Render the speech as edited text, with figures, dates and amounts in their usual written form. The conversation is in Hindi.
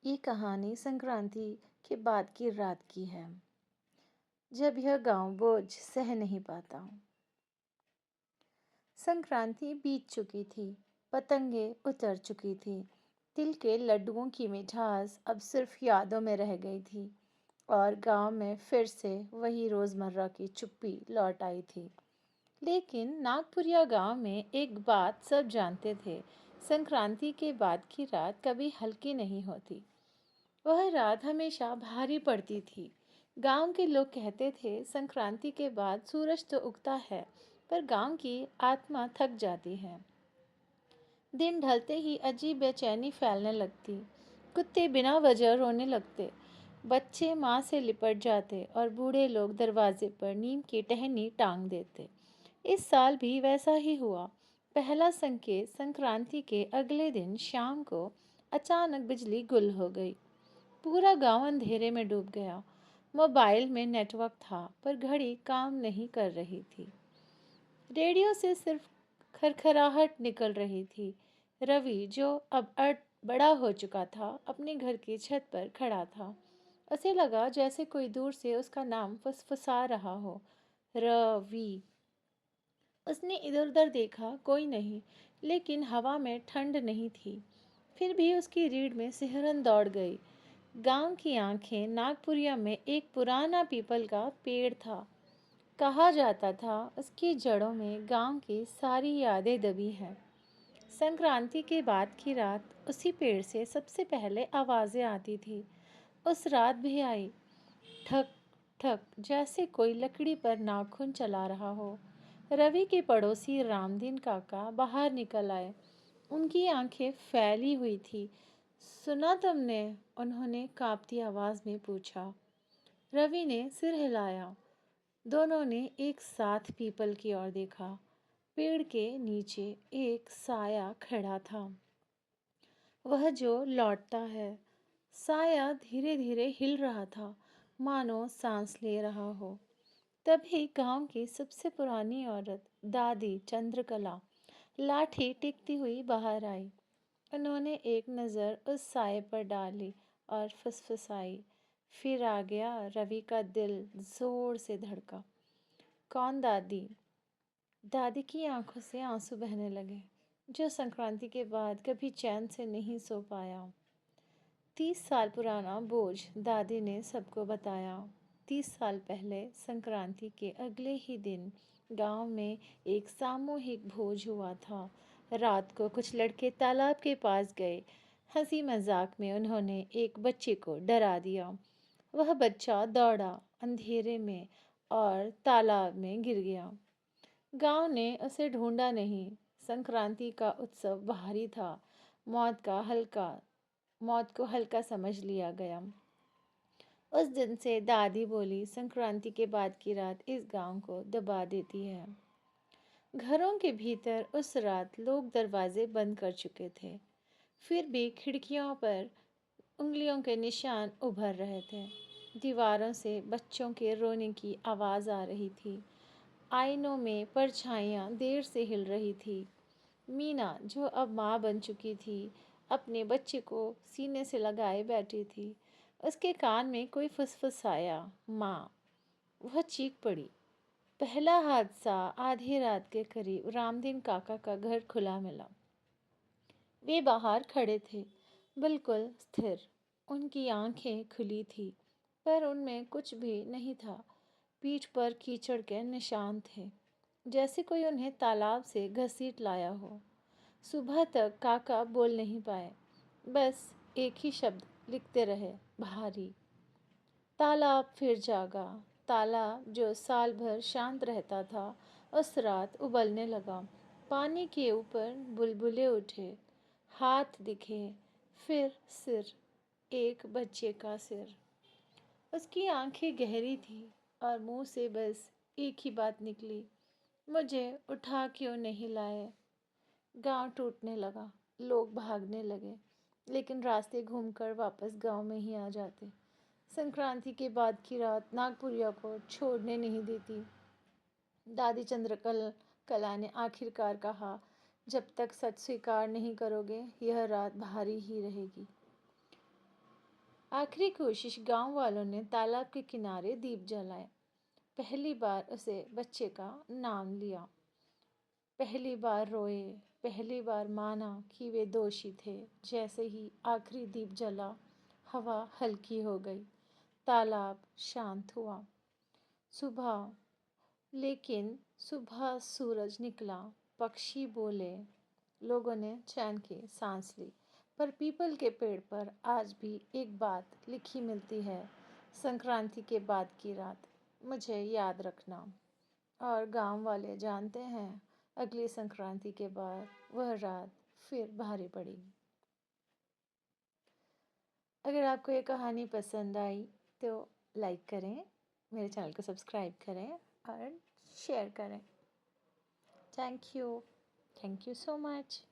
ये कहानी संक्रांति के बाद की रात की है, जब यह गांव बोझ सह नहीं पाता। संक्रांति बीत चुकी थी, पतंगे उतर चुकी थी, तिल के लड्डुओं की मिठास अब सिर्फ यादों में रह गई थी और गांव में फिर से वही रोजमर्रा की चुप्पी लौट आई थी। लेकिन नागपुरिया गांव में एक बात सब जानते थे, संक्रांति के बाद की रात कभी हल्की नहीं होती। वह रात हमेशा भारी पड़ती थी। गांव के लोग कहते थे संक्रांति के बाद सूरज तो उगता है, पर गांव की आत्मा थक जाती है। दिन ढलते ही अजीब बेचैनी फैलने लगती। कुत्ते बिना वजह रोने लगते, बच्चे माँ से लिपट जाते और बूढ़े लोग दरवाजे पर नीम की टहनी टांग देते। इस साल भी वैसा ही हुआ। पहला संकेत संक्रांति के अगले दिन शाम को अचानक बिजली गुल हो गई। पूरा गांव अंधेरे में डूब गया। मोबाइल में नेटवर्क था, पर घड़ी काम नहीं कर रही थी। रेडियो से सिर्फ खरखराहट निकल रही थी। रवि, जो अब बड़ा हो चुका था, अपने घर की छत पर खड़ा था। उसे लगा जैसे कोई दूर से उसका नाम फुसफुसा रहा हो, रवि। उसने इधर-उधर देखा, कोई नहीं, लेकिन हवा में ठंड नहीं थी। फिर भी उसकी रीढ़ में सिहरन दौड़ गई। गांव की आंखें नागपुरिया में एक पुराना पीपल का पेड़ था। कहा जाता था उसकी जड़ों में गांव की सारी यादें दबी हैं। संक्रांति के बाद की रात उसी पेड़ से सबसे पहले आवाजें आती थी। उस रात भी आई, ठक ठक, जैसे कोई लकड़ी पर नाखून चला रहा हो। रवि के पड़ोसी रामदीन काका बाहर निकल आए। उनकी आंखें फैली हुई थी। सुना तुमने? उन्होंने कांपती आवाज में पूछा। रवि ने सिर हिलाया। दोनों ने एक साथ पीपल की ओर देखा। पेड़ के नीचे एक साया खड़ा था। वह जो लौटता है। साया धीरे धीरे हिल रहा था, मानो सांस ले रहा हो। तभी गांव की सबसे पुरानी औरत, दादी चंद्रकला, लाठी टेकती हुई बाहर आई। उन्होंने एक नज़र उस साए पर डाली और फुसफुसाई। फिर आ गया। रवि का दिल जोर से धड़का। कौन दादी? दादी की आंखों से आंसू बहने लगे। जो संक्रांति के बाद कभी चैन से नहीं सो पाया। 30 साल पुराना बोझ, दादी ने सबको बताया। 30 साल पहले संक्रांति के अगले ही दिन गांव में एक सामूहिक भोज हुआ था। रात को कुछ लड़के तालाब के पास गए। हंसी मजाक में उन्होंने एक बच्चे को डरा दिया। वह बच्चा दौड़ा अंधेरे में और तालाब में गिर गया। गांव ने उसे ढूंढा नहीं। संक्रांति का उत्सव बाहरी था। मौत का हल्का मौत को हल्का समझ लिया गया। उस दिन से दादी बोली, संक्रांति के बाद की रात इस गांव को दबा देती है। घरों के भीतर उस रात लोग दरवाजे बंद कर चुके थे। फिर भी खिड़कियों पर उंगलियों के निशान उभर रहे थे। दीवारों से बच्चों के रोने की आवाज़ आ रही थी। आईनों में परछाइयाँ देर से हिल रही थी। मीना, जो अब माँ बन चुकी थी, अपने बच्चे को सीने से लगाए बैठी थी। उसके कान में कोई फुसफुसाया, माँ। वह चीख पड़ी। पहला हादसा आधी रात के करीब रामदीन काका का घर खुला मिला। वे बाहर खड़े थे, बिल्कुल स्थिर। उनकी आंखें खुली थी, पर उनमें कुछ भी नहीं था। पीठ पर कीचड़ के निशान थे, जैसे कोई उन्हें तालाब से घसीट लाया हो। सुबह तक काका बोल नहीं पाए, बस एक ही शब्द लिखते रहे, भारी। तालाब फिर जागा। तालाब जो साल भर शांत रहता था, उस रात उबलने लगा। पानी के ऊपर बुलबुले उठे, हाथ दिखे, फिर सिर, एक बच्चे का सिर। उसकी आंखें गहरी थी और मुंह से बस एक ही बात निकली, मुझे उठा क्यों नहीं लाए। गांव टूटने लगा। लोग भागने लगे, लेकिन रास्ते घूमकर वापस गांव में ही आ जाते। संक्रांति के बाद की रात नागपुरिया को छोड़ने नहीं देती। दादी कला ने आखिरकार कहा, जब तक सच स्वीकार नहीं करोगे, यह रात भारी ही रहेगी। आखिरी कोशिश गांव वालों ने तालाब के किनारे दीप जलाए। पहली बार उसे बच्चे का नाम लिया। पहली बार रोए, पहली बार माना कि वे दोषी थे। जैसे ही आखिरी दीप जला, हवा हल्की हो गई, तालाब शांत हुआ। सुबह लेकिन सुबह सूरज निकला, पक्षी बोले, लोगों ने चैन की सांस ली। पर पीपल के पेड़ पर आज भी एक बात लिखी मिलती है, संक्रांति के बाद की रात मुझे याद रखना। और गांव वाले जानते हैं, अगली संक्रांति के बाद वह रात फिर भारी पड़ी। अगर आपको ये कहानी पसंद आई तो लाइक करें, मेरे चैनल को सब्सक्राइब करें और शेयर करें। Thank you so much.